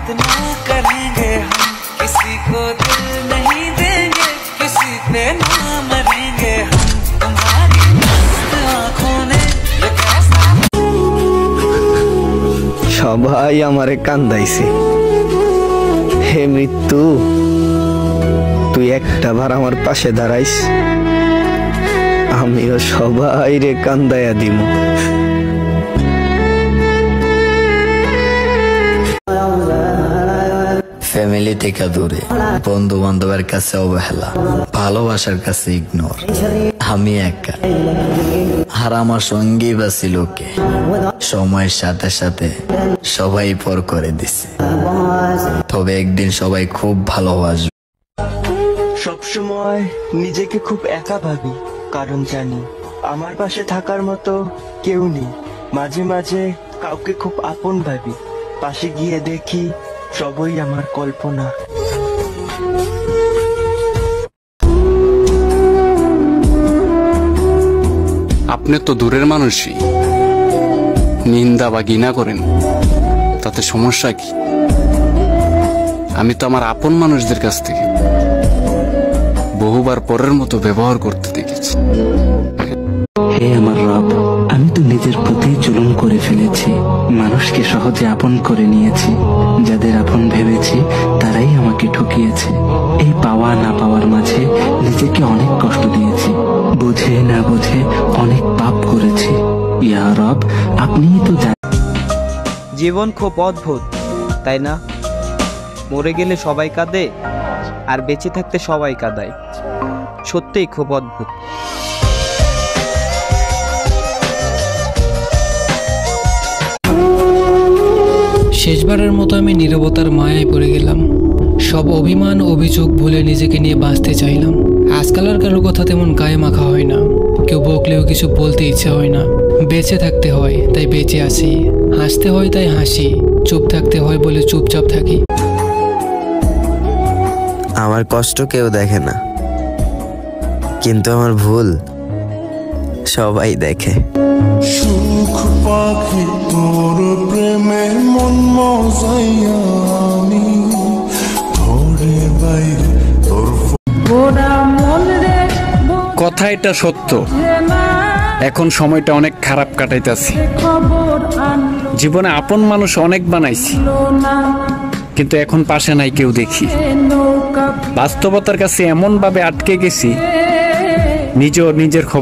इतना करेंगे हम, किसी को दिल नहीं देंगे, किसी पे ना मरेंगे हम, तुम्हारी मस्त आँखों ने ये कैसा। সবাই আমারে কান্দাইছে। হে মৃত্যু, তুই একটা বার আমার পাশে দাঁড়াইস, আমিও সবাই রে কান্দাইয়া দিমু। ফ্যামিলি থেকে দূরে, বন্ধু বান্ধবের কাছে অবহেলা, ভালোবাসার কাছে ইগনোর, আমি একা আর আমার সঙ্গী বা ছিল কে। সময়ের সাথে সাথে সবাই পর করে দিছে, তবে একদিন সবাই খুব ভালোবাসবে। সবসময় নিজেকে খুব একা ভাবি, কারণ জানি আমার পাশে থাকার মতো কেউ নেই। মাঝে মাঝে কাউকে খুব আপন ভাবি, পাশে গিয়ে দেখি সবই আমার কল্পনা। আপনি তো দূরের মানুষই, নিন্দা বা ঘৃণা করেন, তাতে সমস্যা কি? আমি তো আমার আপন মানুষদের কাছ থেকে বহুবার পরের মতো ব্যবহার করতে দেখেছি। হে আমার রব, আমি তো নিজের প্রতি জুলুম করে ফেলেছি, মানুষকে সহজে আপন করে নিয়েছি, যাদের আপন ভেবেছি তারাই আমাকে ঠকিয়েছে। এই পাওয়া না পাওয়ার মাঝে নিজেকে অনেক কষ্ট দিয়েছি, বুঝে না বুঝে অনেক পাপ করেছি। ইয়া রব, আপনিই তো জানেন। জীবন খুব অদ্ভুত, তাই না? মরে গেলে সবাই কাঁদে, আর বেঁচে থাকতে সবাই কাঁদায়। সত্যিই খুব অদ্ভুত। শেষবারের মতো আমি নীরবতার মায়ায় পড়ে গেলাম। সব অভিমান অভিযোগ ভুলে নিজেকে নিয়ে বাঁচতে চাইলাম। আজকাল আর কারোর কথা তেমন গায়ে মাখা হয় না, কেউ বকলেও কিছু বলতে ইচ্ছা হয় না। বেঁচে থাকতে হয় তাই বেঁচে আছি, হাসতে হয় তাই হাসি, চুপ থাকতে হয় বলে চুপচাপ থাকি। আমার কষ্ট কেউ দেখে না, কিন্তু আমার ভুল সবাই দেখে। সুখ পাখি তোর প্রেমে মন মজাইয়া আমি ঘরে বাইরে তোর। কথা এটা সত্য, এখন সময়টা অনেক খারাপ কাটাইতেছি। জীবনে আপন মানুষ অনেক বানাইছি, কিন্তু এখন পাশে নাই কেউ দেখি। বাস্তবতার কাছে এমন ভাবে আটকে গেছি, নিজের খবর